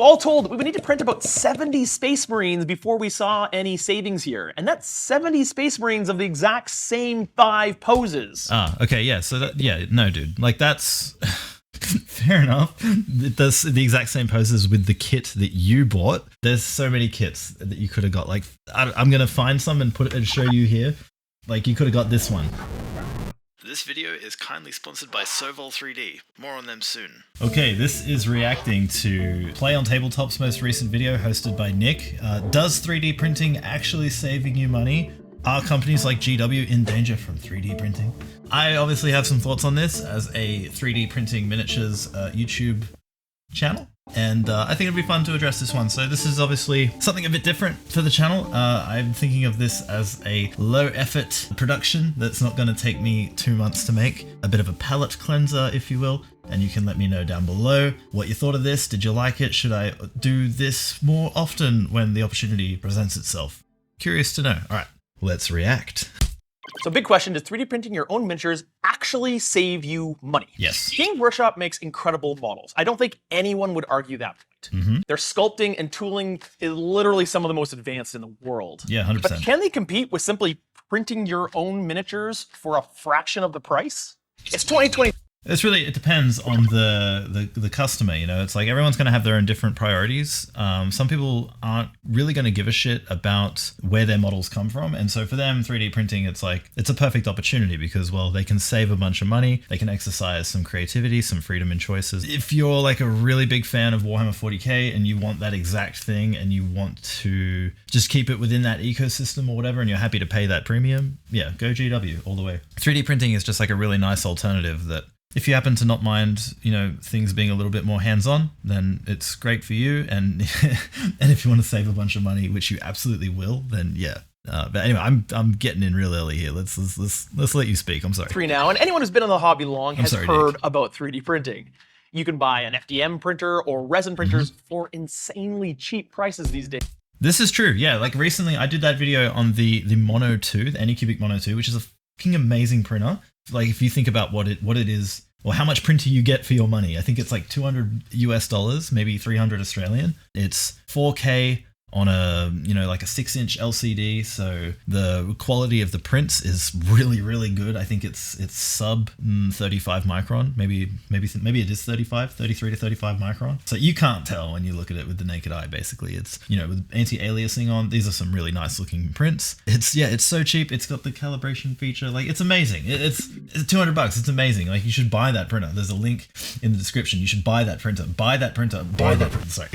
All told, we would need to print about 70 Space Marines before we saw any savings here. And that's 70 Space Marines of the exact same 5 poses. Okay, yeah, so that, yeah, no, dude. Like, that's... Fair enough. It does the exact same poses with the kit that you bought. There's so many kits that you could have got. Like, I'm going to find some and put it and show you here. Like, you could have got this one. This video is kindly sponsored by Sovol 3D. More on them soon. Okay, this is reacting to Play on Tabletop's most recent video hosted by Nick. Does 3D printing actually saving you money? Are companies like GW in danger from 3D printing? I obviously have some thoughts on this as a 3D printing miniatures YouTube channel. And I think it'd be fun to address this one. So this is obviously something a bit different for the channel. I'm thinking of this as a low effort production that's not going to take me 2 months to make. A bit of a palette cleanser, if you will. And you can let me know down below what you thought of this. Did you like it? Should I do this more often when the opportunity presents itself? Curious to know. All right, let's react. So big question, does 3D printing your own miniatures actually save you money? Yes. Games Workshop makes incredible models. I don't think anyone would argue that point. Their sculpting and tooling is literally some of the most advanced in the world. Yeah, 100%. But can they compete with simply printing your own miniatures for a fraction of the price? It's 2020. It depends on the customer, you know. It's like everyone's going to have their own different priorities. Some people aren't really going to give a shit about where their models come from, and so for them 3D printing, it's like it's a perfect opportunity because, well, they can save a bunch of money, they can exercise some creativity, some freedom in choices. If you're like a really big fan of Warhammer 40k and you want that exact thing and you want to just keep it within that ecosystem or whatever and you're happy to pay that premium, yeah, go GW all the way. 3D printing is just like a really nice alternative that if you happen to not mind, you know, things being a little bit more hands-on, then it's great for you. And and if you want to save a bunch of money, which you absolutely will, then yeah. But anyway, I'm getting in real early here. Let's let you speak. I'm sorry. 3 now, and anyone who's been in the hobby long has heard Nick. about 3D printing. You can buy an FDM printer or resin printers for insanely cheap prices these days. This is true. Yeah, like recently I did that video on the Mono 2, the Anycubic Mono 2, which is a fucking amazing printer. Like if you think about what it is, or how much printer you get for your money, I think it's like $200 US, maybe 300 Australian. It's 4K on a, you know, like a 6-inch LCD, so the quality of the prints is really, really good. I think it's sub 35 micron, maybe it is 33 to 35 micron. So you can't tell when you look at it with the naked eye. Basically, it's, you know, with anti-aliasing on. These are some really nice looking prints. It's so cheap. It's got the calibration feature. Like it's amazing. It's $200. It's amazing. Like you should buy that printer. There's a link in the description. You should buy that printer. Buy that printer. Buy that printer. Sorry.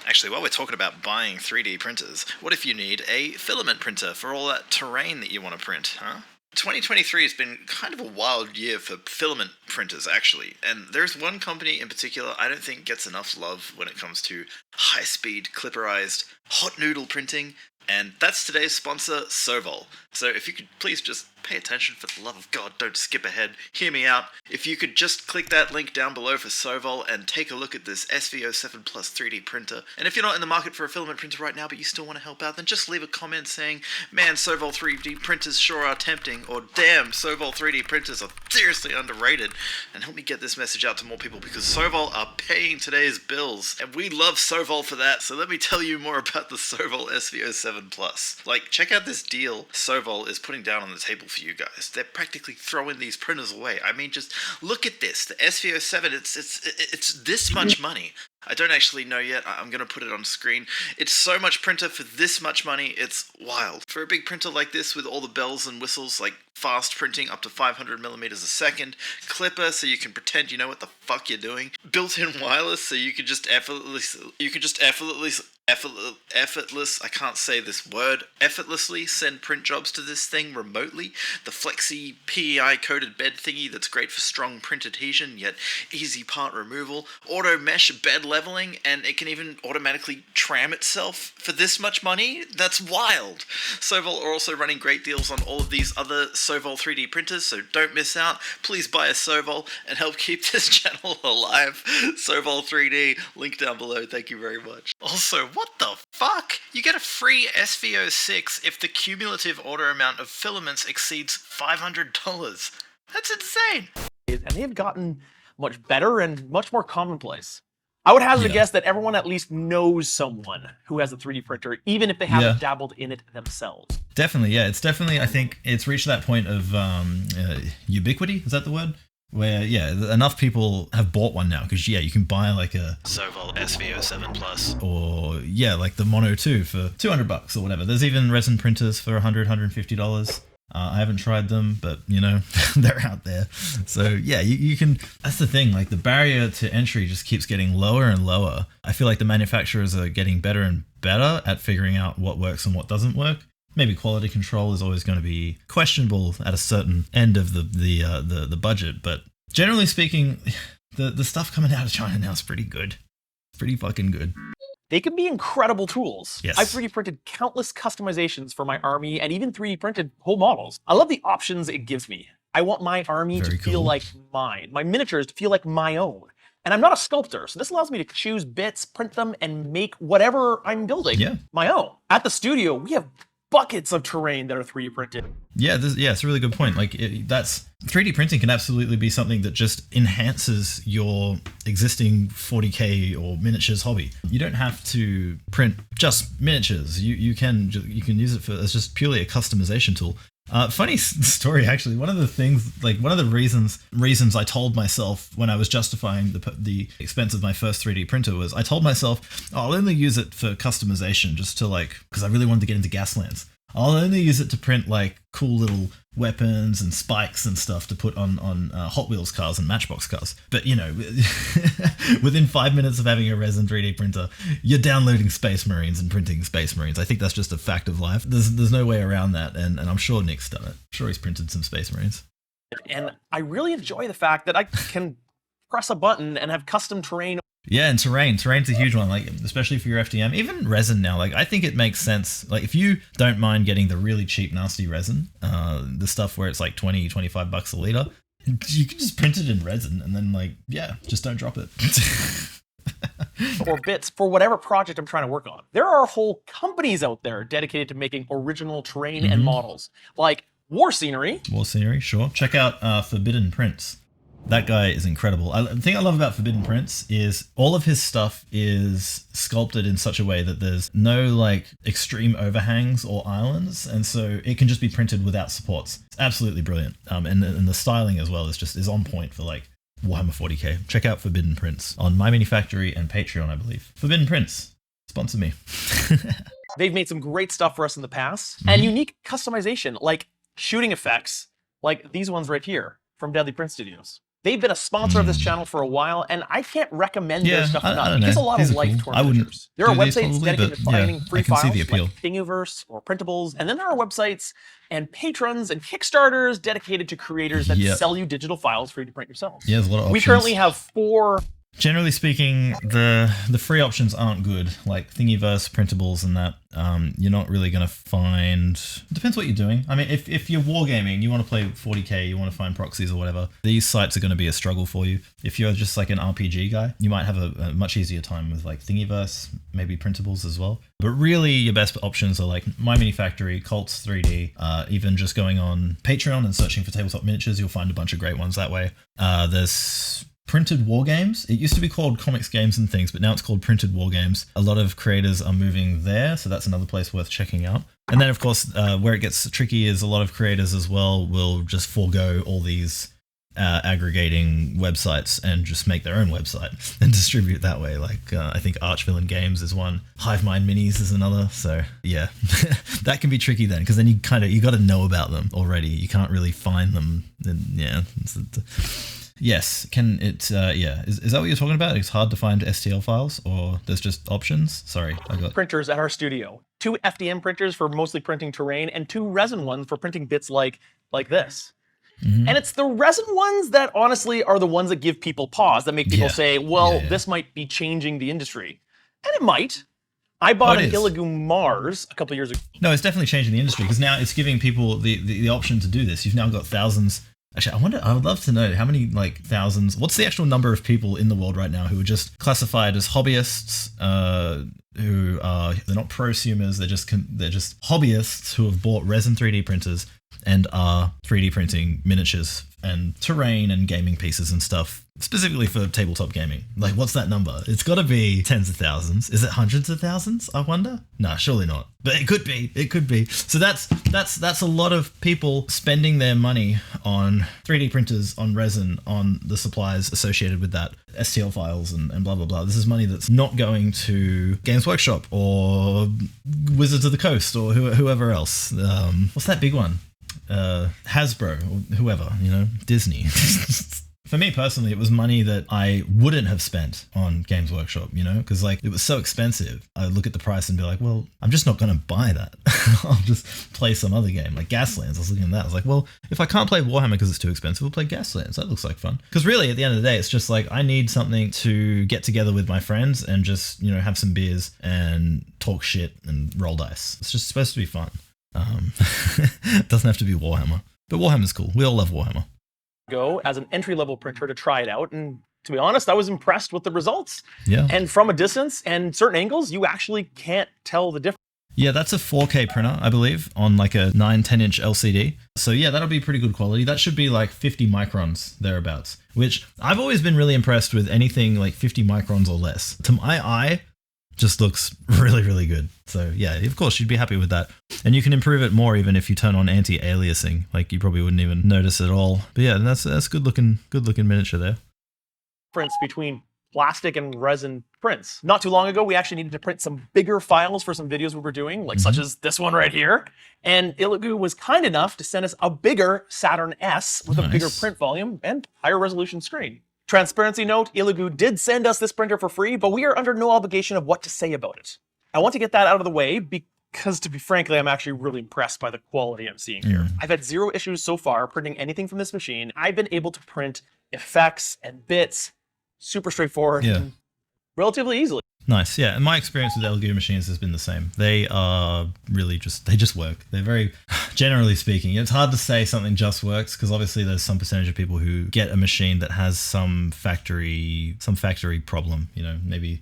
Actually, while we're talking about buying 3D printers, what if you need a filament printer for all that terrain that you want to print, huh? 2023 has been kind of a wild year for filament printers, actually. And there's one company in particular I don't think gets enough love when it comes to high-speed, clipperized, hot noodle printing. And that's today's sponsor, Sovol. So if you could please just pay attention, for the love of God, don't skip ahead. Hear me out. If you could just click that link down below for Sovol and take a look at this SV07 Plus 3D printer. And if you're not in the market for a filament printer right now, but you still want to help out, then just leave a comment saying, man, Sovol 3D printers sure are tempting, or damn, Sovol 3D printers are seriously underrated. And help me get this message out to more people, because Sovol are paying today's bills. And we love Sovol for that, so let me tell you more about the Sovol SV07 Plus. Like, check out this deal Sovol is putting down on the table for you guys. They're practically throwing these printers away. I mean, just look at this. The SV07, it's this much money. I don't actually know yet. I'm going to put it on screen. It's so much printer for this much money. It's wild. For a big printer like this with all the bells and whistles, like fast printing up to 500 millimeters a second, clipper so you can pretend you know what the fuck you're doing, built-in wireless so you can just effortlessly send print jobs to this thing remotely, the flexi PEI coated bed thingy that's great for strong print adhesion yet easy part removal, auto mesh bed leveling, and it can even automatically tram itself for this much money. That's wild. Sovol are also running great deals on all of these other Sovol 3D printers, so don't miss out. Please buy a Sovol and help keep this channel alive. Sovol 3D, link down below. Thank you very much. Also, what the fuck? You get a free SV06 if the cumulative order amount of filaments exceeds $500. That's insane. And they've gotten much better and much more commonplace. I would hazard a Yeah. guess that everyone at least knows someone who has a 3D printer, even if they haven't dabbled in it themselves. Definitely, yeah. It's definitely, I think it's reached that point of ubiquity. Is that the word? Where, yeah, enough people have bought one now because, yeah, you can buy like a Sovol SV07 Plus. or, yeah, like the Mono 2 for $200 or whatever. There's even resin printers for $100, $150. I haven't tried them, but, you know, they're out there. So, yeah, you can... That's the thing. Like, the barrier to entry just keeps getting lower and lower. I feel like the manufacturers are getting better and better at figuring out what works and what doesn't work. Maybe quality control is always going to be questionable at a certain end of the budget, but generally speaking, the stuff coming out of China now is pretty good. It's pretty fucking good. They can be incredible tools. Yes. I've 3D printed countless customizations for my army and even 3D printed whole models. I love the options it gives me. I want my army Very to feel cool. like mine, my miniatures to feel like my own. And I'm not a sculptor, so this allows me to choose bits, print them, and make whatever I'm building my own. At the studio, we have buckets of terrain that are 3D printed. Yeah, it's a really good point. Like, that's 3D printing can absolutely be something that just enhances your existing 40K or miniatures hobby. You don't have to print just miniatures. You can use it as just purely a customization tool. Funny story, actually. One of the things, like one of the reasons I told myself when I was justifying the expense of my first 3D printer was I told myself, oh, I'll only use it for customization, just to like, because I really wanted to get into Gaslands. I'll only use it to print like cool little weapons and spikes and stuff to put on Hot Wheels cars and Matchbox cars. But, you know, within 5 minutes of having a resin 3D printer, you're downloading Space Marines and printing Space Marines. I think that's just a fact of life. There's no way around that, and I'm sure Nick's done it. I'm sure he's printed some Space Marines. And I really enjoy the fact that I can press a button and have custom terrain. Yeah, and terrain's a huge one, like especially for your FDM. Even resin now, like I think it makes sense. Like if you don't mind getting the really cheap, nasty resin, the stuff where it's like $20-$25 a liter, you can just print it in resin and then like, yeah, just don't drop it. Or bits for whatever project I'm trying to work on. There are whole companies out there dedicated to making original terrain and models, like War Scenery. War Scenery, sure. Check out Forbidden Prints. That guy is incredible. The thing I love about Forbidden Prints is all of his stuff is sculpted in such a way that there's no like extreme overhangs or islands, and so it can just be printed without supports. It's absolutely brilliant. And the styling as well is on point for like Warhammer 40k. Check out Forbidden Prints on My Mini Factory and Patreon, I believe. Forbidden Prints, sponsor me. They've made some great stuff for us in the past, and unique customization, like shooting effects, like these ones right here from Deadly Print Studios. They've been a sponsor of this channel for a while, and I can't recommend their stuff enough. It gives a lot of life to our pictures. There are websites dedicated to finding free files like Thingiverse or printables, and then there are websites and patrons and Kickstarters dedicated to creators that sell you digital files for you to print yourselves. Yeah, there's a lot of options. We currently have 4. Generally speaking, the free options aren't good, like Thingiverse, printables, and that. You're not really going to find... It depends what you're doing. I mean, if you're wargaming, you want to play 40k, you want to find proxies or whatever, these sites are going to be a struggle for you. If you're just like an RPG guy, you might have a much easier time with like Thingiverse, maybe printables as well. But really, your best options are like My Mini Factory, Colts 3D, even just going on Patreon and searching for tabletop miniatures, you'll find a bunch of great ones that way. There's Printed War Games. It used to be called Comics Games and Things, but now it's called Printed War Games. A lot of creators are moving there, so that's another place worth checking out. And then, of course, where it gets tricky is a lot of creators as well will just forego all these aggregating websites and just make their own website and distribute that way. Like I think Archvillain Games is one, Hivemind Minis is another. So yeah, that can be tricky then, because then you got to know about them already. You can't really find them. And yeah. Yes, can it, is that what you're talking about? It's hard to find STL files, or there's just options? Sorry, I got... Printers at our studio. 2 FDM printers for mostly printing terrain, and 2 resin ones for printing bits like this. And it's the resin ones that honestly are the ones that give people pause, that make people say, well, this might be changing the industry. And it might. I bought an Illigu Mars a couple of years ago. No, it's definitely changing the industry, because now it's giving people the option to do this. You've now got thousands... Actually, I would love to know how many, like, thousands... What's the actual number of people in the world right now who are just classified as hobbyists, who are... They're not prosumers, they're just hobbyists who have bought resin 3D printers and are 3D printing miniatures and terrain and gaming pieces and stuff, specifically for tabletop gaming. Like, what's that number? It's got to be tens of thousands. Is it hundreds of thousands, I wonder? No, surely not. But it could be. It could be. So that's a lot of people spending their money on 3D printers, on resin, on the supplies associated with that, STL files and blah, blah, blah. This is money that's not going to Games Workshop or Wizards of the Coast or whoever else. What's that big one? Hasbro or whoever, Disney. For me personally, it was money that I wouldn't have spent on Games Workshop, because like it was so expensive. I would look at the price and be like, well, I'm just not going to buy that. I'll just play some other game like Gaslands. I was looking at that. I was like, well, if I can't play Warhammer because it's too expensive, we'll play Gaslands. That looks like fun. Because really, at the end of the day, it's just like I need something to get together with my friends and just, have some beers and talk shit and roll dice. It's just supposed to be fun. It doesn't have to be Warhammer, but Warhammer's cool. We all love Warhammer. Go as an entry-level printer to try it out, and to be honest, I was impressed with the results. Yeah. And from a distance and certain angles, you actually can't tell the difference. Yeah, that's a 4K printer, I believe, on like a 9-10-inch LCD. So yeah, that'll be pretty good quality. That should be like 50 microns thereabouts, which I've always been really impressed with anything like 50 microns or less. To my eye, just looks really, really good. So yeah, of course you'd be happy with that. And you can improve it more even if you turn on anti-aliasing. Like you probably wouldn't even notice at all. But yeah, that's good looking miniature there. Difference between plastic and resin prints. Not too long ago, we actually needed to print some bigger files for some videos we were doing, like such as this one right here. And Ilugu was kind enough to send us a bigger Saturn S with a bigger print volume and higher resolution screen. Transparency note, Ilugu did send us this printer for free, but we are under no obligation of what to say about it. I want to get that out of the way because, to be frankly, I'm actually really impressed by the quality I'm seeing here. I've had zero issues so far printing anything from this machine. I've been able to print effects and bits super straightforward and relatively easily. Nice, yeah. And my experience with Elegoo machines has been the same. They are really they just work. They're very, generally speaking, it's hard to say something just works because obviously there's some percentage of people who get a machine that has some factory problem. Maybe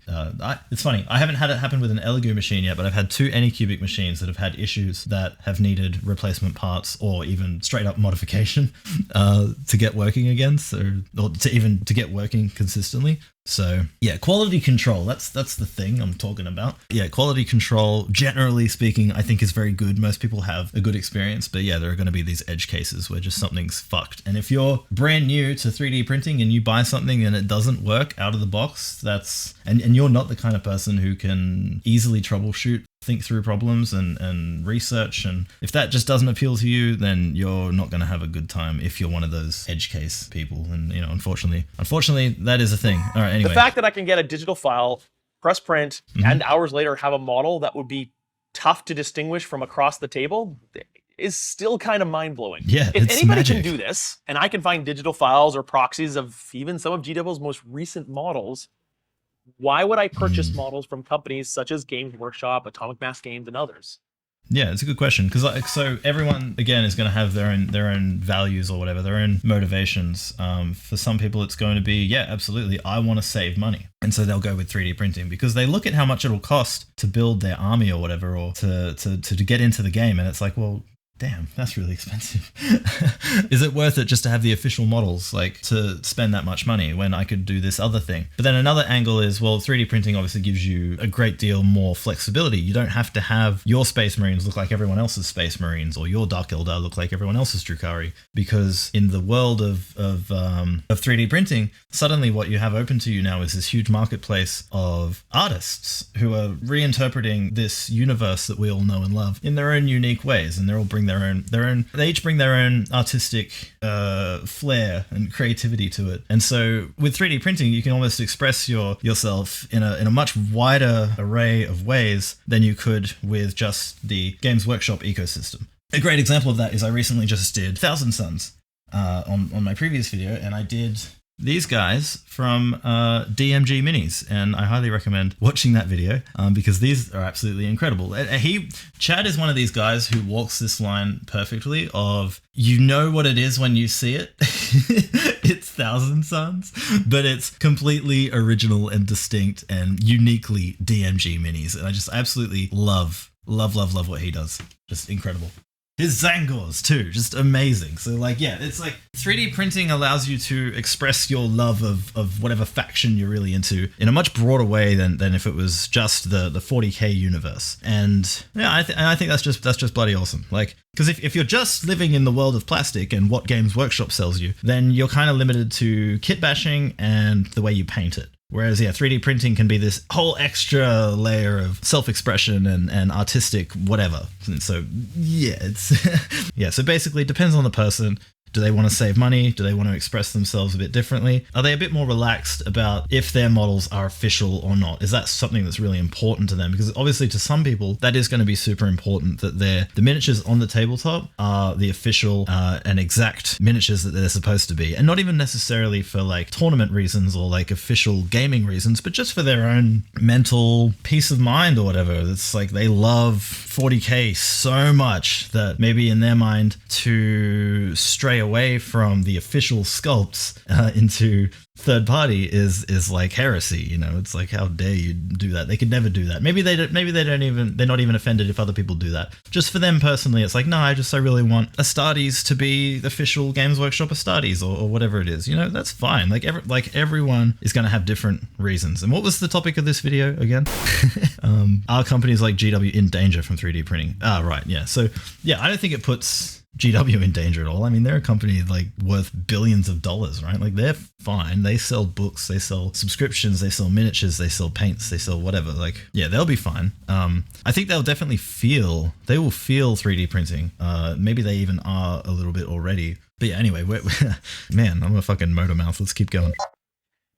it's funny. I haven't had it happen with an Elegoo machine yet, but I've had 2 Anycubic machines that have had issues that have needed replacement parts or even straight up modification to get working again. Or to get working consistently. So yeah, quality control, that's the thing I'm talking about. Yeah, quality control, generally speaking, I think is very good. Most people have a good experience, but yeah, there are going to be these edge cases where just something's fucked. And if you're brand new to 3D printing and you buy something and it doesn't work out of the box, and you're not the kind of person who can easily troubleshoot, think through problems and research, and if that just doesn't appeal to you, then you're not going to have a good time if you're one of those edge case people. And unfortunately that is a thing. All right, anyway, the fact that I can get a digital file, press print, and hours later have a model that would be tough to distinguish from across the table is still kind of mind-blowing. Yeah, if it's anybody magic. can do this, and I can find digital files or proxies of even some of GW's most recent models, why would I purchase models from companies such as Games Workshop, Atomic Mass Games, and others? Yeah, it's a good question because so everyone again is going to have their own values or whatever, their own motivations. For some people, it's going to be absolutely, I want to save money, and so they'll go with 3D printing because they look at how much it'll cost to build their army or whatever, or to get into the game, and it's like, well, damn, that's really expensive. Is it worth it just to have the official models, like to spend that much money when I could do this other thing? But then another angle is, well, 3D printing obviously gives you a great deal more flexibility. You don't have to have your Space Marines look like everyone else's Space Marines or your Dark Eldar look like everyone else's Drukhari, because in the world of 3D printing, suddenly what you have open to you now is this huge marketplace of artists who are reinterpreting this universe that we all know and love in their own unique ways, and they're all bring they each bring their own artistic flair and creativity to it. And so with 3D printing, you can almost express yourself in a much wider array of ways than you could with just the Games Workshop ecosystem. A great example of that is I recently just did Thousand Suns on my previous video, and I did these guys from DMG Minis, and I highly recommend watching that video because these are absolutely incredible. Chad is one of these guys who walks this line perfectly of, what it is when you see it. It's Thousand Suns, but it's completely original and distinct and uniquely DMG Minis, and I just absolutely love what he does. Just incredible. His Zangors too, just amazing. So like, yeah, it's like 3D printing allows you to express your love of whatever faction you're really into in a much broader way than if it was just the 40K universe. And yeah, I think that's just bloody awesome. Like, because if you're just living in the world of plastic and what Games Workshop sells you, then you're kind of limited to kit bashing and the way you paint it. Whereas, yeah, 3D printing can be this whole extra layer of self-expression and artistic whatever. And so, yeah, it's yeah. So basically, it depends on the person. Do they want to save money? Do they want to express themselves a bit differently? Are they a bit more relaxed about if their models are official or not? Is that something that's really important to them? Because obviously to some people, that is going to be super important that the miniatures on the tabletop are the official and exact miniatures that they're supposed to be. And not even necessarily for like tournament reasons or like official gaming reasons, but just for their own mental peace of mind or whatever. It's like they love 40K so much that maybe in their mind to stray away from the official sculpts into third party is like heresy. You know, it's like, how dare you do that? They could never do that. Maybe they're not even offended if other people do that. Just for them personally, it's like, no, I really want Astartes to be the official Games Workshop Astartes or whatever it is. You know, that's fine. Like everyone is going to have different reasons. And what was the topic of this video again? Are companies like GW in danger from 3D printing? Ah, right. Yeah. So yeah, I don't think it puts GW in danger at all. I mean, they're a company like worth billions of dollars, right? Like they're fine. They sell books, they sell subscriptions, they sell miniatures, they sell paints, they sell whatever. Like, yeah, they'll be fine. I think they'll definitely feel 3D printing. Maybe they even are a little bit already. But yeah, anyway, man, I'm a fucking motor mouth. Let's keep going.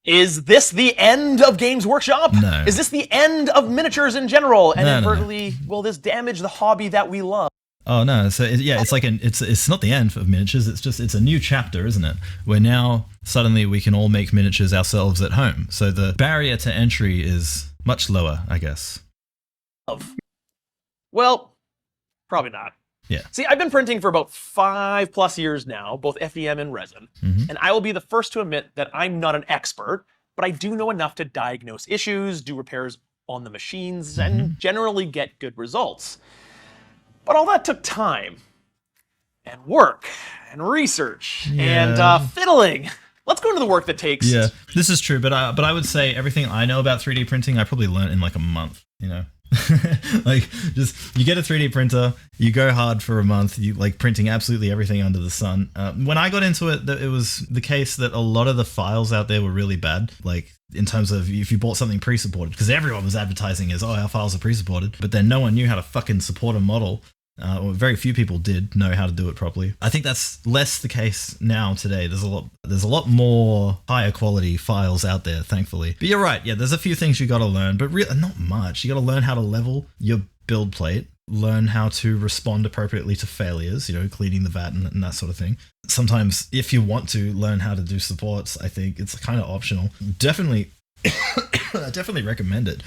Is this the end of Games Workshop? No. Is this the end of miniatures in general? And No. inadvertently, will this damage the hobby that we love? Oh no! So it's like it's not the end of miniatures. It's a new chapter, isn't it? Where now suddenly we can all make miniatures ourselves at home. So the barrier to entry is much lower, I guess. Well, probably not. Yeah. See, I've been printing for about 5+ years now, both FDM and resin, and I will be the first to admit that I'm not an expert, but I do know enough to diagnose issues, do repairs on the machines, and generally get good results. But all that took time, and work, and research, and fiddling. Let's go into the work that takes. Yeah, this is true, but I would say everything I know about 3D printing, I probably learned in like a month, you know? Like, just, you get a 3D printer, you go hard for a month, you like printing absolutely everything under the sun. When I got into it, it was the case that a lot of the files out there were really bad, like in terms of if you bought something pre-supported, because everyone was advertising as, oh, our files are pre-supported, but then no one knew how to fucking support a model. Or very few people did know how to do it properly. I think that's less the case now today. There's a lot more higher quality files out there, thankfully. But you're right. Yeah, there's a few things you got to learn, but really not much. You got to learn how to level your build plate, learn how to respond appropriately to failures, you know, cleaning the vat and that sort of thing. Sometimes if you want to learn how to do supports, I think it's kind of optional. Definitely I definitely recommend it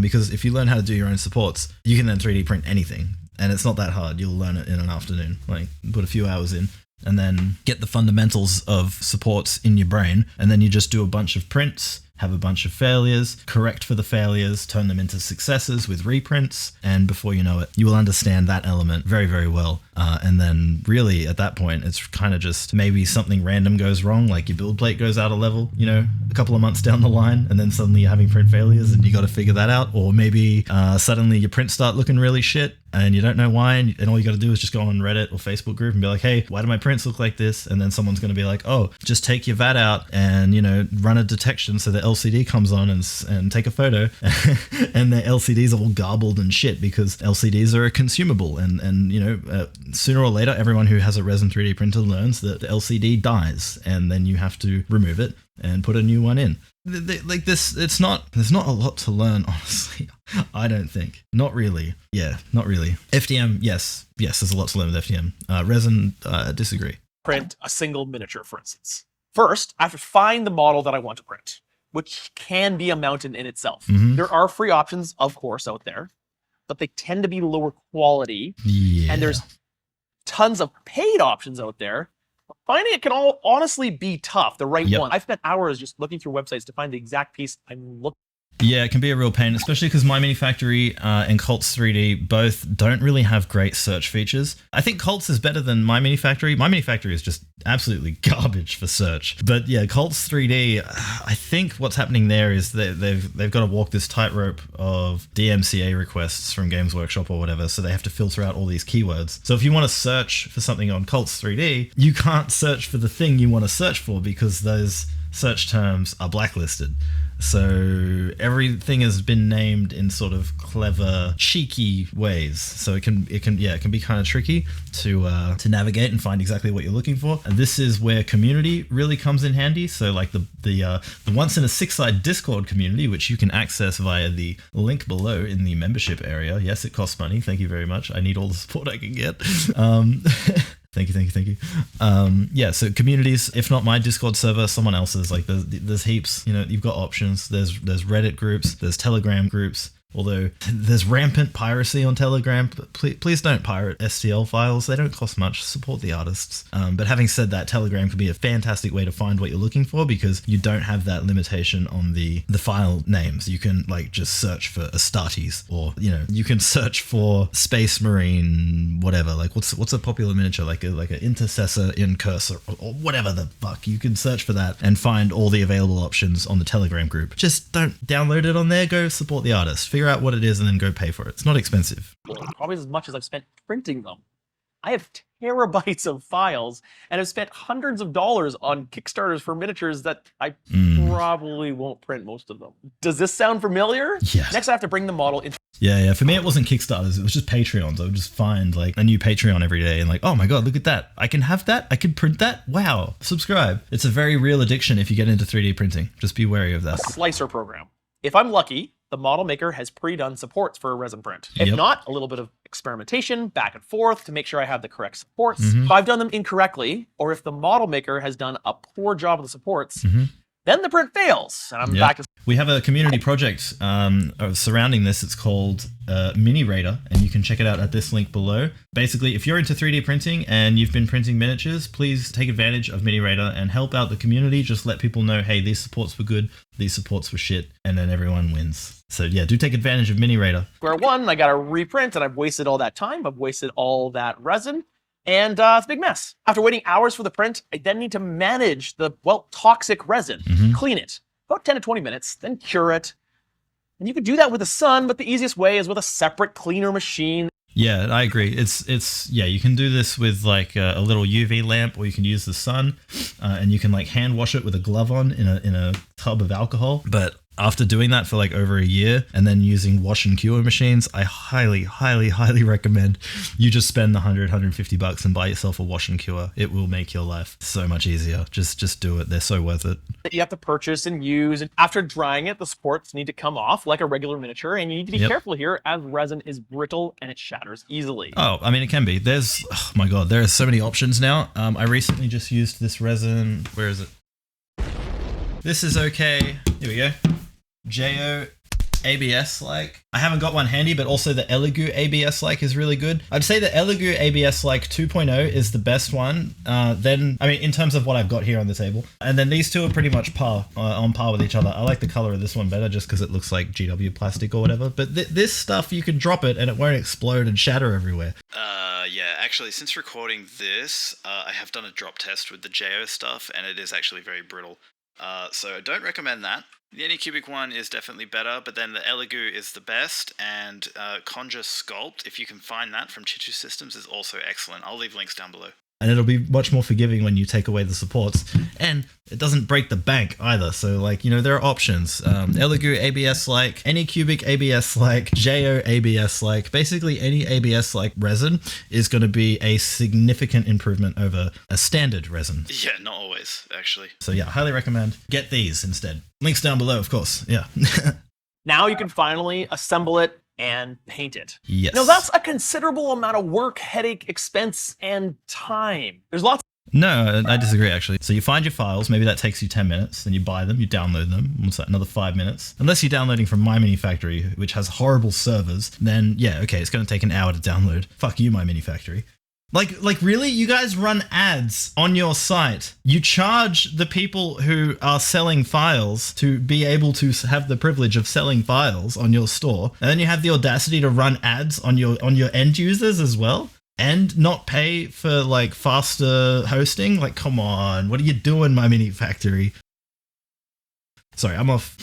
because if you learn how to do your own supports, you can then 3D print anything. And it's not that hard. You'll learn it in an afternoon. Like, put a few hours in and then get the fundamentals of supports in your brain. And then you just do a bunch of prints, have a bunch of failures, correct for the failures, turn them into successes with reprints. And before you know it, you will understand that element very, very well. And then really at that point, it's kind of just maybe something random goes wrong, like your build plate goes out of level, you know, a couple of months down the line, and then suddenly you're having print failures and you got to figure that out. Or maybe suddenly your prints start looking really shit and you don't know why, and all you got to do is just go on Reddit or Facebook group and be like, hey, why do my prints look like this? And then someone's going to be like, oh, just take your VAT out and, you know, run a detection so the LCD comes on and take a photo and the LCDs are all garbled and shit because LCDs are a consumable and you know, sooner or later, everyone who has a resin 3D printer learns that the LCD dies and then you have to remove it and put a new one in. Like this, there's not a lot to learn, honestly. I don't think. Not really. Yeah, not really. FDM, yes, there's a lot to learn with FDM. Resin, disagree. Print a single miniature, for instance. First, I have to find the model that I want to print, which can be a mountain in itself. There are free options, of course, out there, but they tend to be lower quality. Yeah. And there's tons of paid options out there. Finding it can honestly be tough, the right one. I've spent hours just looking through websites to find the exact piece I'm looking Yeah, it can be a real pain, especially because My Mini Factory and Colts 3D both don't really have great search features. I think Colts is better than My Mini Factory. My Mini Factory is just absolutely garbage for search. But yeah, Colts 3D, I think what's happening there is that they've got to walk this tightrope of DMCA requests from Games Workshop or whatever, so they have to filter out all these keywords. So if you want to search for something on Colts 3D, you can't search for the thing you want to search for because those search terms are blacklisted. So everything has been named in sort of clever, cheeky ways. So it can be kind of tricky to navigate and find exactly what you're looking for. And this is where community really comes in handy. So like the once in a six-side Discord community, which you can access via the link below in the membership area. Yes, it costs money. Thank you very much. I need all the support I can get. Thank you. Yeah, so communities, if not my Discord server, someone else's, like there's heaps, you've got options. There's Reddit groups, there's Telegram groups, although there's rampant piracy on Telegram. Please don't pirate STL files. They don't cost much. Support the artists. But having said that, Telegram can be a fantastic way to find what you're looking for because you don't have that limitation on the file names. You can like just search for Astartes, or you can search for Space Marine, whatever. Like what's a popular miniature, like an intercessor in cursor or whatever the fuck. You can search for that and find all the available options on the Telegram group. Just don't download it on there. Go support the artist. Figure out what it is and then go pay for it. It's not expensive. Probably as much as I've spent printing them. I have terabytes of files and have spent hundreds of dollars on Kickstarters for miniatures that I probably won't print most of them. Does this sound familiar? Yeah. Next, I have to bring the model into... Yeah. For me, it wasn't Kickstarters. It was just Patreons. I would just find like a new Patreon every day and like, oh my God, look at that. I can have that. I can print that. Wow. Subscribe. It's a very real addiction if you get into 3D printing. Just be wary of that. A slicer program. If I'm lucky, the model maker has pre-done supports for a resin print. If not, a little bit of experimentation back and forth to make sure I have the correct supports. If I've done them incorrectly, or if the model maker has done a poor job of the supports, then the print fails, and I'm back to... We have a community project surrounding this. It's called Minirater, and you can check it out at this link below. Basically, if you're into 3D printing and you've been printing miniatures, please take advantage of Minirater and help out the community. Just let people know, hey, these supports were good, these supports were shit, and then everyone wins. So yeah, do take advantage of Minirater. Square one, I got to reprint, and I've wasted all that time. I've wasted all that resin. And it's a big mess. After waiting hours for the print, I then need to manage the, toxic resin, clean it, about 10 to 20 minutes, then cure it. And you could do that with the sun, but the easiest way is with a separate cleaner machine. Yeah, I agree. It's you can do this with like a little UV lamp, or you can use the sun, and you can like hand wash it with a glove on in a tub of alcohol. But after doing that for like over a year and then using wash and cure machines, I highly, highly, highly recommend you just spend the $150 and buy yourself a wash and cure. It will make your life so much easier. Just do it. They're so worth it. You have to purchase and use, and after drying it, the supports need to come off like a regular miniature, and you need to be careful here as resin is brittle and it shatters easily. Oh, I mean, it can be. Oh my God, there are so many options now. I recently just used this resin. Where is it? This is okay. Here we go. JO ABS-like. I haven't got one handy, but also the Elegoo ABS-like is really good. I'd say the Elegoo ABS-like 2.0 is the best one. In terms of what I've got here on the table. And then these two are pretty much on par with each other. I like the color of this one better just because it looks like GW plastic or whatever. But this stuff, you can drop it and it won't explode and shatter everywhere. Yeah, actually, since recording this, I have done a drop test with the JO stuff, and it is actually very brittle. So I don't recommend that. The Anycubic one is definitely better, but then the Elegoo is the best, and Conjure Sculpt, if you can find that from Chichu Systems, is also excellent. I'll leave links down below. And it'll be much more forgiving when you take away the supports. And it doesn't break the bank either. So, there are options. Elegoo ABS-like, Anycubic ABS-like, JO ABS-like. Basically, any ABS-like resin is going to be a significant improvement over a standard resin. Yeah, not always, actually. So, yeah, highly recommend. Get these instead. Links down below, of course. Yeah. Now you can finally assemble it and paint it. Yes. Now that's a considerable amount of work, headache, expense, and time. There's lots. No, I disagree actually. So you find your files, maybe that takes you 10 minutes, then you buy them, you download them, what's that, another 5 minutes? Unless you're downloading from My Mini Factory, which has horrible servers, then yeah, okay, it's going to take an hour to download. Fuck you, My Mini Factory. Like really? You guys run ads on your site. You charge the people who are selling files to be able to have the privilege of selling files on your store, and then you have the audacity to run ads on your end users as well, and not pay for like faster hosting. Like, come on, what are you doing, my mini factory? Sorry, I'm off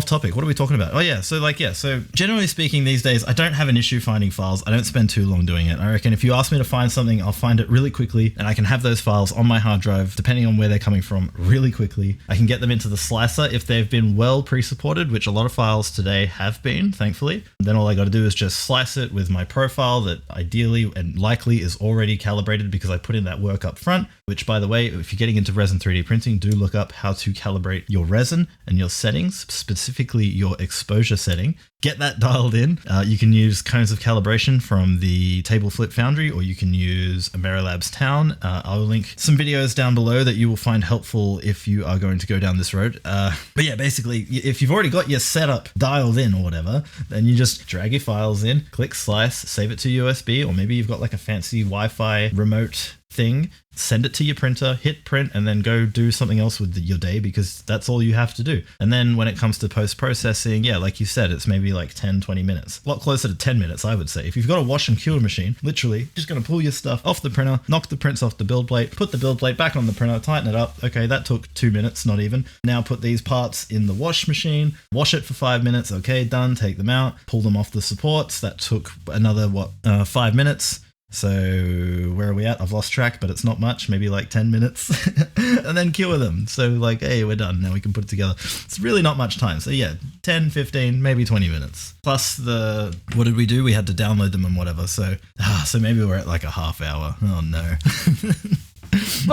topic. What are we talking about? Oh yeah, so generally speaking these days, I don't have an issue finding files. I don't spend too long doing it. I reckon if you ask me to find something, I'll find it really quickly, and I can have those files on my hard drive, depending on where they're coming from, really quickly. I can get them into the slicer if they've been well pre-supported, which a lot of files today have been, thankfully. Then all I got to do is just slice it with my profile that ideally and likely is already calibrated because I put in that work up front, which by the way, if you're getting into resin 3D printing, do look up how to calibrate your resin and your settings, specifically your exposure setting. Get that dialed in. You can use cones of calibration from the Table Flip Foundry, or you can use Amerilabs Town. I'll link some videos down below that you will find helpful if you are going to go down this road. But yeah, basically, if you've already got your setup dialed in or whatever, then you just drag your files in, click slice, save it to USB, or maybe you've got like a fancy Wi-Fi remote thing, send it to your printer, hit print, and then go do something else with your day, because that's all you have to do. And then when it comes to post-processing, yeah, like you said, it's maybe like 10-20 minutes. A lot closer to 10 minutes, I would say. If you've got a wash and cure machine, literally just going to pull your stuff off the printer, knock the prints off the build plate, put the build plate back on the printer, tighten it up. Okay, that took 2 minutes, not even. Now put these parts in the wash machine, wash it for 5 minutes. Okay, done. Take them out, pull them off the supports. That took another, 5 minutes. So where are we at? I've lost track, but it's not much, maybe like 10 minutes, and then cure them. So like, hey, we're done. Now we can put it together. It's really not much time. So yeah, 10, 15, maybe 20 minutes. Plus what did we do? We had to download them and whatever. So maybe we're at like a half hour. Oh no.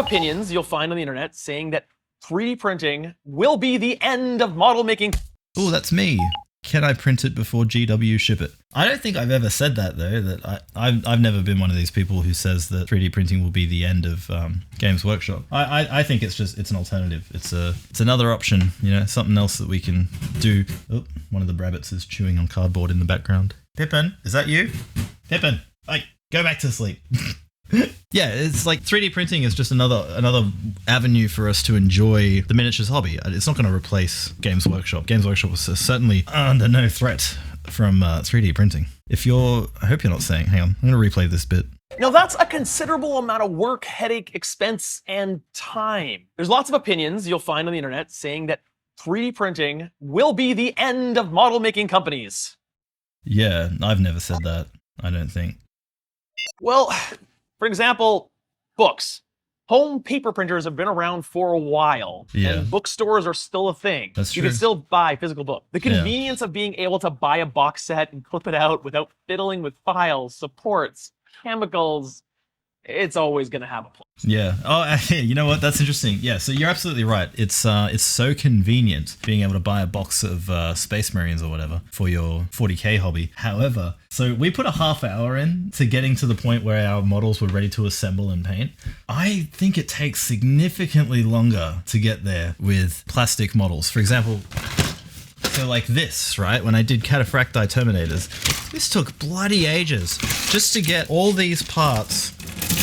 Opinions you'll find on the internet saying that 3D printing will be the end of model making. Oh, that's me. Can I print it before GW ship it? I don't think I've ever said that though. That I've never been one of these people who says that 3D printing will be the end of Games Workshop. I think it's an alternative. It's another option. You know, something else that we can do. Oh, one of the rabbits is chewing on cardboard in the background. Pippin, is that you? Pippin, go back to sleep. Yeah, it's like 3D printing is just another avenue for us to enjoy the miniatures hobby. It's not going to replace Games Workshop. Games Workshop is certainly under no threat from 3D printing. I hope you're not saying, hang on, I'm going to replay this bit. Now that's a considerable amount of work, headache, expense, and time. There's lots of opinions you'll find on the internet saying that 3D printing will be the end of model making companies. Yeah, I've never said that, I don't think. Well, for example, books. Home paper printers have been around for a while, and bookstores are still a thing. That's true. You can still buy physical books. The convenience of being able to buy a box set and clip it out without fiddling with files, supports, chemicals, it's always going to have a place. Yeah. Oh, you know what? That's interesting. Yeah. So you're absolutely right. It's so convenient being able to buy a box of Space Marines or whatever for your 40K hobby. However, so we put a half hour in to getting to the point where our models were ready to assemble and paint. I think it takes significantly longer to get there with plastic models. For example, so like this, right? When I did Cataphracti Terminators, this took bloody ages just to get all these parts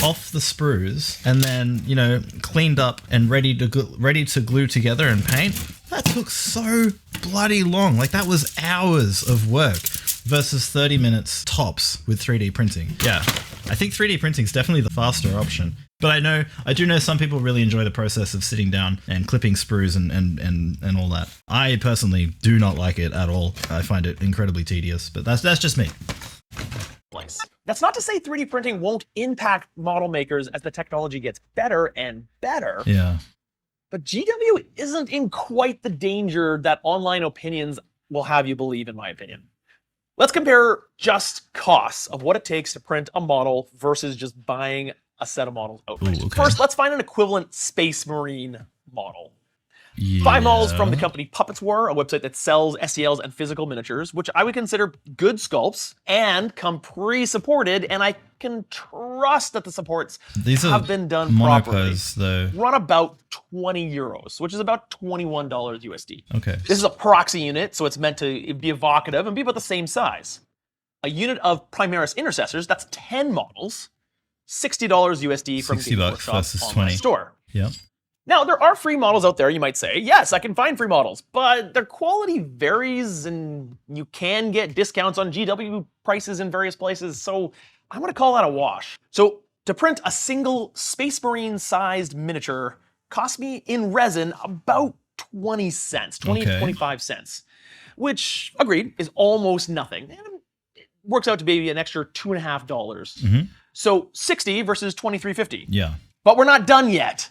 off the sprues and then, you know, cleaned up and ready to glue together and paint. That took so bloody long. Like that was hours of work versus 30 minutes tops with 3D printing. Yeah, I think 3D printing is definitely the faster option. But I do know some people really enjoy the process of sitting down and clipping sprues and all that. I personally do not like it at all. I find it incredibly tedious, but that's just me. That's not to say 3D printing won't impact model makers as the technology gets better and better. Yeah. But GW isn't in quite the danger that online opinions will have you believe, in my opinion. Let's compare just costs of what it takes to print a model versus just buying a set of models outright. Ooh, okay. First, let's find an equivalent Space Marine model. Yeah. 5 models from the company Puppets War, a website that sells STLs and physical miniatures, which I would consider good sculpts and come pre-supported, and I can trust that the supports have been done properly. Though. Run about 20 euros, which is about $21 USD. Okay. This is a proxy unit, so it's meant to be evocative and be about the same size. A unit of Primaris Intercessors, that's 10 models, $60 USD from 60 Games bucks Workshop versus online 20. store. Yeah. Now, there are free models out there, you might say. Yes, I can find free models, but their quality varies and you can get discounts on GW prices in various places, so I'm gonna call that a wash. So to print a single Space Marine sized miniature cost me in resin about 20 cents, 20 to 25 cents, which, agreed, is almost nothing. And it works out to be an extra $2.50. So 60 versus 23.50. Yeah. But we're not done yet.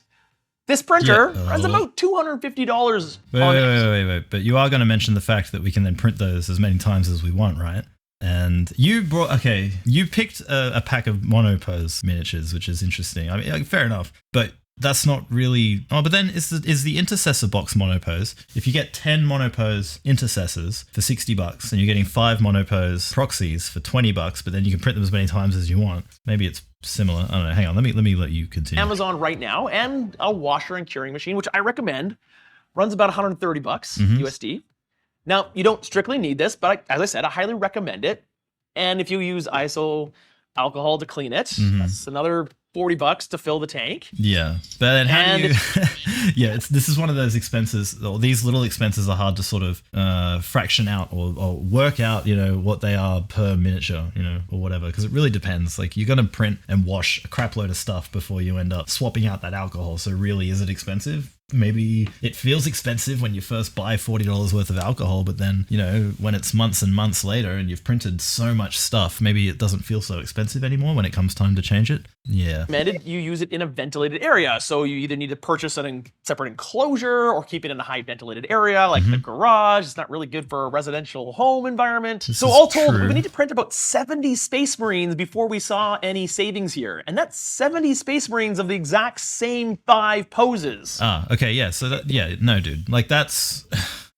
This printer Yeah, runs about $250 on Wait. But you are going to mention the fact that we can then print those as many times as we want, right? And you picked a pack of monopose miniatures, which is interesting. I mean, like, fair enough. But that's not really... Oh, but then is the intercessor box monopose. If you get 10 monopose intercessors for $60 and you're getting 5 monopose proxies for $20, but then you can print them as many times as you want. Maybe it's similar. I don't know. Hang on. Let me let you continue. Amazon right now, and a washer and curing machine, which I recommend, runs about $130 USD. Now, you don't strictly need this, but as I said, I highly recommend it. And if you use ISO alcohol to clean it, that's another $40 to fill the tank. Yeah, but then how do you... yeah, this is one of those expenses, or these little expenses are hard to sort of fraction out or work out, what they are per miniature, or whatever, because it really depends. Like, you're going to print and wash a crap load of stuff before you end up swapping out that alcohol. So really, is it expensive? Maybe it feels expensive when you first buy $40 worth of alcohol, but then, when it's months and months later and you've printed so much stuff, maybe it doesn't feel so expensive anymore when it comes time to change it. Yeah. Recommended you use it in a ventilated area. So you either need to purchase a separate enclosure or keep it in a high ventilated area like the garage. It's not really good for a residential home environment. So all told, we need to print about 70 Space Marines before we saw any savings here. And that's 70 Space Marines of the exact same 5 poses. Okay, yeah. So no, dude. Like, that's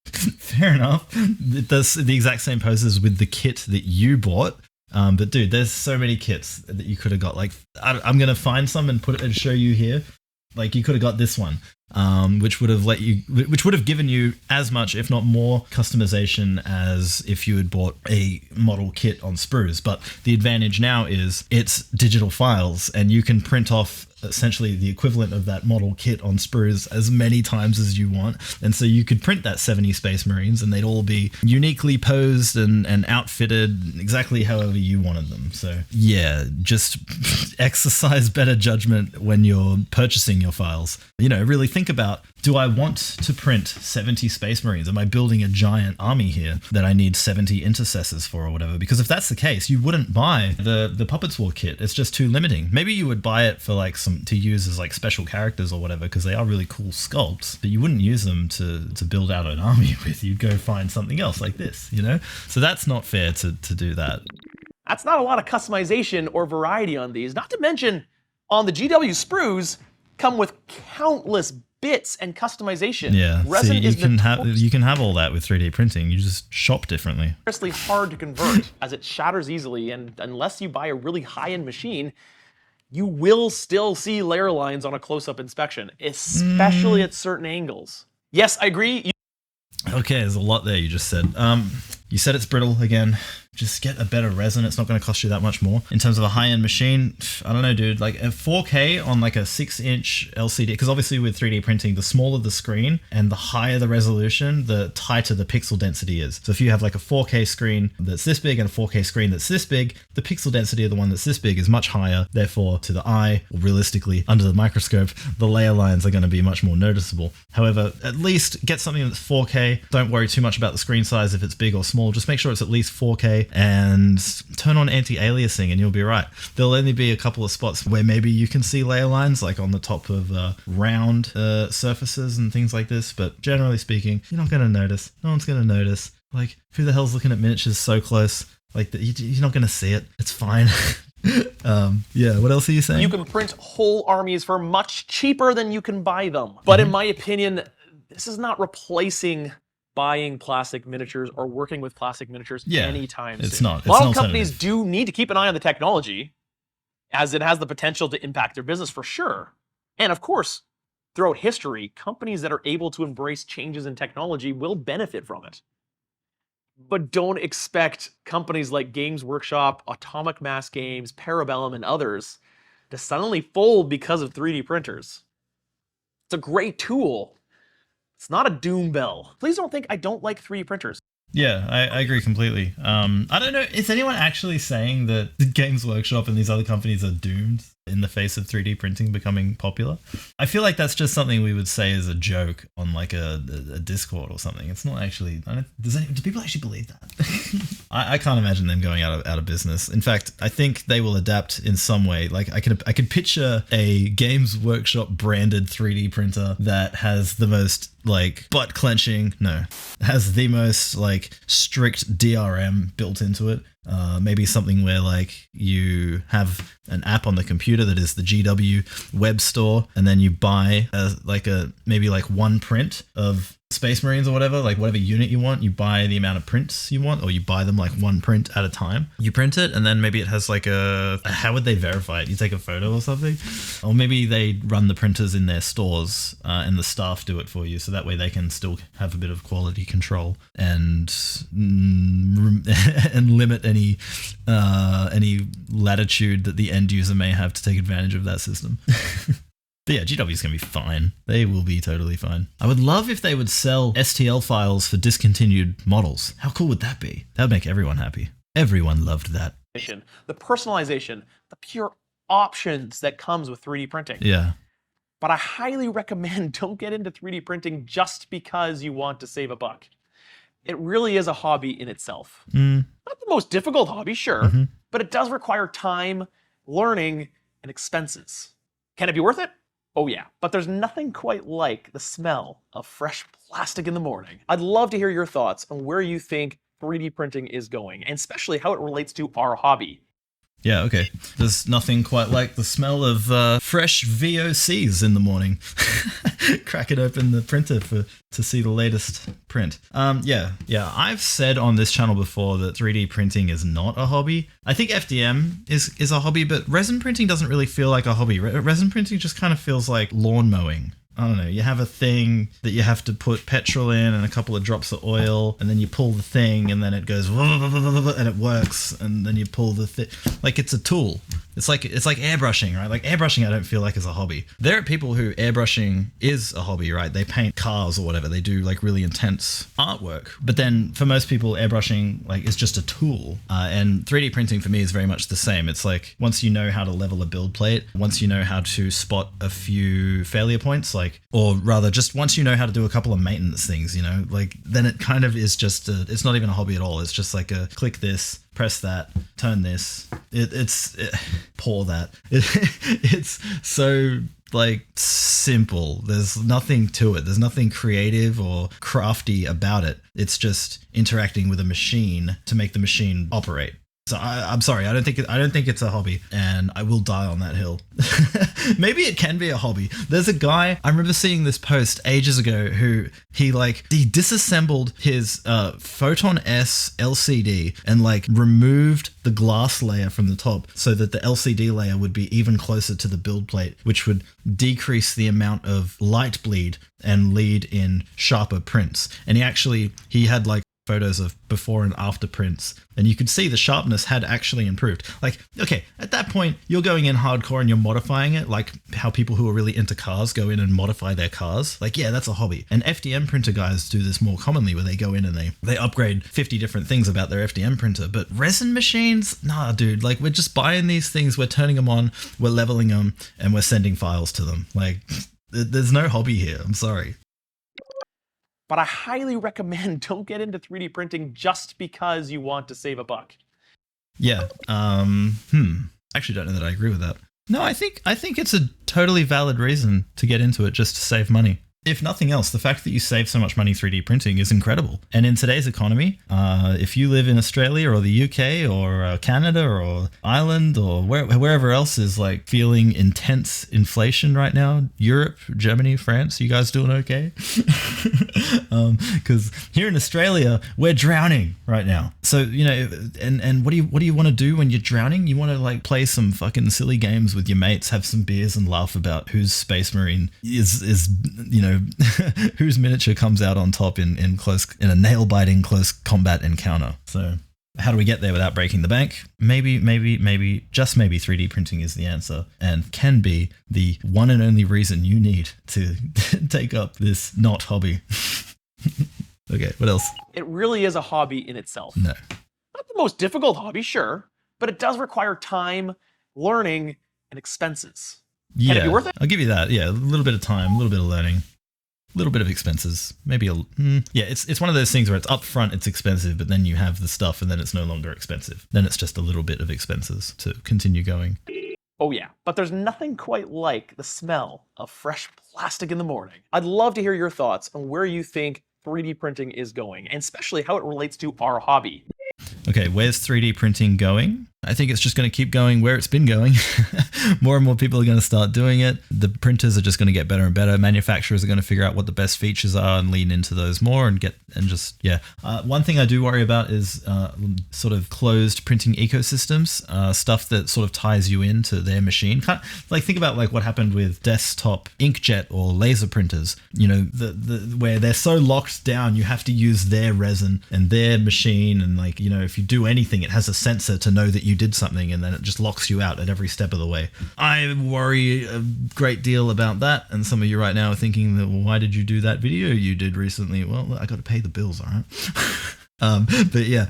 fair enough. It does the exact same poses with the kit that you bought. But dude, there's so many kits that you could have got. Like, I'm gonna find some and put it and show you here. Like, you could have got this one, which would have given you as much, if not more, customization as if you had bought a model kit on sprues. But the advantage now is it's digital files, and you can print off essentially the equivalent of that model kit on sprues as many times as you want. And so you could print that 70 Space Marines and they'd all be uniquely posed and outfitted exactly however you wanted them. So yeah, just exercise better judgment when you're purchasing your files. Really think about, do I want to print 70 Space Marines? Am I building a giant army here that I need 70 intercessors for or whatever? Because if that's the case, you wouldn't buy the Puppets War kit. It's just too limiting. Maybe you would buy it for like to use as like special characters or whatever, because they are really cool sculpts, but you wouldn't use them to build out an army with. You'd go find something else like this, So that's not fair to do that. That's not a lot of customization or variety on these. Not to mention, on the GW sprues, come with countless bits and customization. Yeah, resin you can have all that with 3D printing. You just shop differently. It's hard to convert as it shatters easily, and unless you buy a really high-end machine, you will still see layer lines on a close-up inspection, especially at certain angles. Yes, I agree. Okay, there's a lot there you just said. You said it's brittle again. Just get a better resin. It's not going to cost you that much more. In terms of a high-end machine, I don't know, dude. Like a 4K on like a 6-inch LCD, because obviously with 3D printing, the smaller the screen and the higher the resolution, the tighter the pixel density is. So if you have like a 4K screen that's this big and a 4K screen that's this big, the pixel density of the one that's this big is much higher. Therefore, to the eye, or realistically, under the microscope, the layer lines are going to be much more noticeable. However, at least get something that's 4K. Don't worry too much about the screen size if it's big or small. Just make sure it's at least 4K and turn on anti-aliasing and you'll be right. There'll only be a couple of spots where maybe you can see layer lines, like on the top of round surfaces and things like this, but generally speaking, you're not going to notice. No one's going to notice. Like, who the hell's looking at miniatures so close? Like, you're not going to see it. It's fine. Yeah, what else are you saying? You can print whole armies for much cheaper than you can buy them. But in my opinion, this is not replacing buying plastic miniatures or working with plastic miniatures anytime soon. It's not. Model companies do need to keep an eye on the technology, as it has the potential to impact their business for sure. And of course, throughout history, companies that are able to embrace changes in technology will benefit from it. But don't expect companies like Games Workshop, Atomic Mass Games, Parabellum, and others to suddenly fold because of 3D printers. It's a great tool. It's not a doom bell. Please don't think I don't like 3D printers. Yeah, I agree completely. I don't know, is anyone actually saying that Games Workshop and these other companies are doomed in the face of 3D printing becoming popular? I feel like that's just something we would say as a joke on like a Discord or something. It's not actually. Do people actually believe that? I can't imagine them going out of business. In fact, I think they will adapt in some way. Like I could picture a Games Workshop branded 3D printer that has the most like has the most like strict DRM built into it. Maybe something where like you have an app on the computer that is the GW web store, and then you buy maybe one print of Space Marines or whatever unit you want. You buy the amount of prints you want, or you buy them like one print at a time. You print it, and then maybe it has like how would they verify it? You take a photo or something, or maybe they run the printers in their stores and the staff do it for you, so that way they can still have a bit of quality control and limit any latitude that the end user may have to take advantage of that system. But yeah, GW is going to be fine. They will be totally fine. I would love if they would sell STL files for discontinued models. How cool would that be? That would make everyone happy. Everyone loved that. The personalization, the pure options that comes with 3D printing. Yeah. But I highly recommend don't get into 3D printing just because you want to save a buck. It really is a hobby in itself. Not the most difficult hobby, sure, but it does require time, learning, and expenses. Can it be worth it? Oh yeah, but there's nothing quite like the smell of fresh plastic in the morning. I'd love to hear your thoughts on where you think 3D printing is going, and especially how it relates to our hobby. Yeah, okay. There's nothing quite like the smell of fresh VOCs in the morning. Cracking open the printer to see the latest print. Yeah. I've said on this channel before that 3D printing is not a hobby. I think FDM is a hobby, but resin printing doesn't really feel like a hobby. Resin printing just kind of feels like lawn mowing. I don't know, you have a thing that you have to put petrol in and a couple of drops of oil, and then you pull the thing and then it goes and it works, and then you pull the thing. Like, it's a tool. It's like airbrushing, right? Like, airbrushing I don't feel like is a hobby. There are people who airbrushing is a hobby, right? They paint cars or whatever. They do like really intense artwork. But then for most people, airbrushing like is just a tool. And 3D printing for me is very much the same. It's like once you know how to level a build plate, once you know how to spot a few failure points, or rather just once you know how to do a couple of maintenance things, like then it kind of is just it's not even a hobby at all. It's just like a click this, press that, turn this, pour that. It's so like simple. There's nothing to it. There's nothing creative or crafty about it. It's just interacting with a machine to make the machine operate. So I'm sorry, I don't think it's a hobby, and I will die on that hill. Maybe it can be a hobby. There's a guy, I remember seeing this post ages ago, who he disassembled his Photon S LCD and like removed the glass layer from the top so that the LCD layer would be even closer to the build plate, which would decrease the amount of light bleed and lead in sharper prints. And he had like photos of before and after prints, and you could see the sharpness had actually improved. Like, okay, at that point, you're going in hardcore and you're modifying it, like how people who are really into cars go in and modify their cars. Like, yeah, that's a hobby. And FDM printer guys do this more commonly, where they go in and they upgrade 50 different things about their FDM printer. But resin machines, nah, dude, like we're just buying these things, we're turning them on, we're leveling them, and we're sending files to them. Like, there's no hobby here. I'm sorry. But I highly recommend don't get into 3D printing just because you want to save a buck. Yeah. Actually don't know that I agree with that. No, I think it's a totally valid reason to get into it, just to save money. If nothing else, the fact that you save so much money 3D printing is incredible. And in today's economy, if you live in Australia or the UK or Canada or Ireland or wherever else is like feeling intense inflation right now, Europe, Germany, France, you guys doing okay? Because here in Australia, we're drowning right now. So, and what do you want to do when you're drowning? You want to like play some fucking silly games with your mates, have some beers and laugh about whose Space Marine is whose miniature comes out on top in a nail-biting close combat encounter. So How do we get there without breaking the bank? Maybe, just maybe 3D printing is the answer and can be the one and only reason you need to take up this not hobby. Okay, what else? It really is a hobby in itself. No. Not the most difficult hobby, sure, but it does require time, learning, and expenses. Yeah, Can it be worth it? I'll give you that. Yeah, a little bit of time, a little bit of learning, a little bit of expenses. Maybe it's one of those things where it's up front, it's expensive, but then you have the stuff and then it's no longer expensive. Then it's just a little bit of expenses to continue going. Oh yeah, but there's nothing quite like the smell of fresh plastic in the morning. I'd love to hear your thoughts on where you think 3D printing is going, and especially how it relates to our hobby. Okay, where's 3D printing going? I think it's just going to keep going where it's been going. More and more people are going to start doing it. The printers are just going to get better and better. Manufacturers are going to figure out what the best features are and lean into those more one thing I do worry about is sort of closed printing ecosystems, stuff that sort of ties you into their machine. Think about like what happened with desktop inkjet or laser printers. You know, where they're so locked down, you have to use their resin and their machine, and like, you know, if you do anything, it has a sensor to know that you did something, and then it just locks you out at every step of the way. I worry a great deal about that, and some of you right now are thinking that, well, why did you do that video you did recently? Well, I got to pay the bills, all right? But yeah,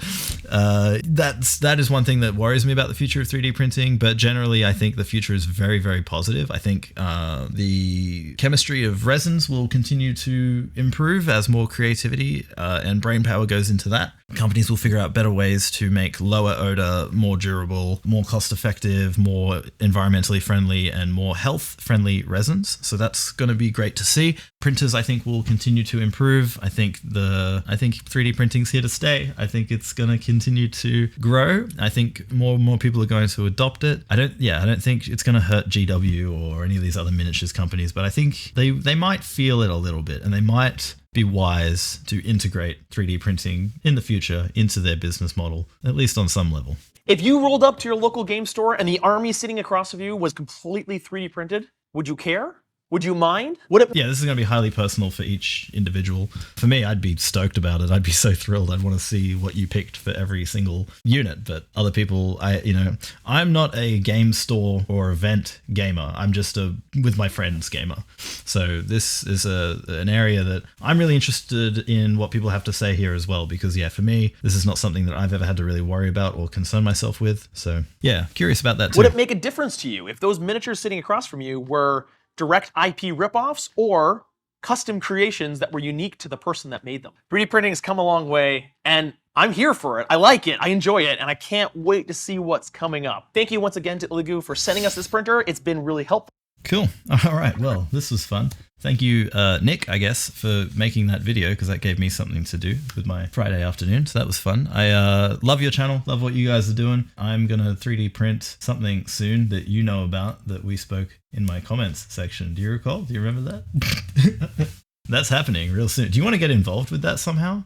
that is one thing that worries me about the future of 3D printing. But generally, I think the future is very, very positive. I think the chemistry of resins will continue to improve as more creativity and brain power goes into that. Companies will figure out better ways to make lower odor, more durable, more cost-effective, more environmentally friendly, and more health-friendly resins. So that's going to be great to see. Printers, I think, will continue to improve. I think 3D printing's here to stay. I think it's going to continue to grow. I think more and more people are going to adopt it. I don't think it's going to hurt GW or any of these other miniatures companies, but I think they might feel it a little bit, and they might be wise to integrate 3D printing in the future into their business model, at least on some level. If you rolled up to your local game store and the army sitting across of you was completely 3D printed, would you care? Would you mind? Yeah, this is going to be highly personal for each individual. For me, I'd be stoked about it. I'd be so thrilled. I'd want to see what you picked for every single unit. But other people, I'm not a game store or event gamer. I'm just a with my friends gamer. So this is an area that I'm really interested in what people have to say here as well. Because yeah, for me, this is not something that I've ever had to really worry about or concern myself with. So yeah, curious about that too. Would it make a difference to you if those miniatures sitting across from you were direct IP ripoffs or custom creations that were unique to the person that made them? 3D printing has come a long way, and I'm here for it. I like it, I enjoy it, and I can't wait to see what's coming up. Thank you once again to Iligu for sending us this printer. It's been really helpful. Cool. All right. Well, this was fun. Thank you, Nick, I guess, for making that video, because that gave me something to do with my Friday afternoon. So that was fun. I love your channel. Love what you guys are doing. I'm going to 3D print something soon that you know about that we spoke in my comments section. Do you recall? Do you remember that? That's happening real soon. Do you want to get involved with that somehow?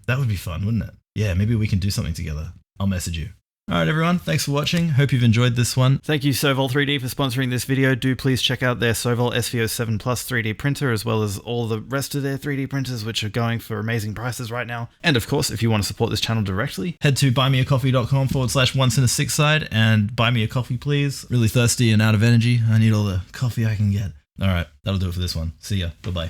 That would be fun, wouldn't it? Yeah, maybe we can do something together. I'll message you. All right, everyone. Thanks for watching. Hope you've enjoyed this one. Thank you, Sovol 3D, for sponsoring this video. Do please check out their Sovol SV07 Plus 3D printer, as well as all the rest of their 3D printers, which are going for amazing prices right now. And of course, if you want to support this channel directly, head to buymeacoffee.com/once in a six side and buy me a coffee, please. Really thirsty and out of energy. I need all the coffee I can get. All right, that'll do it for this one. See ya. Bye-bye.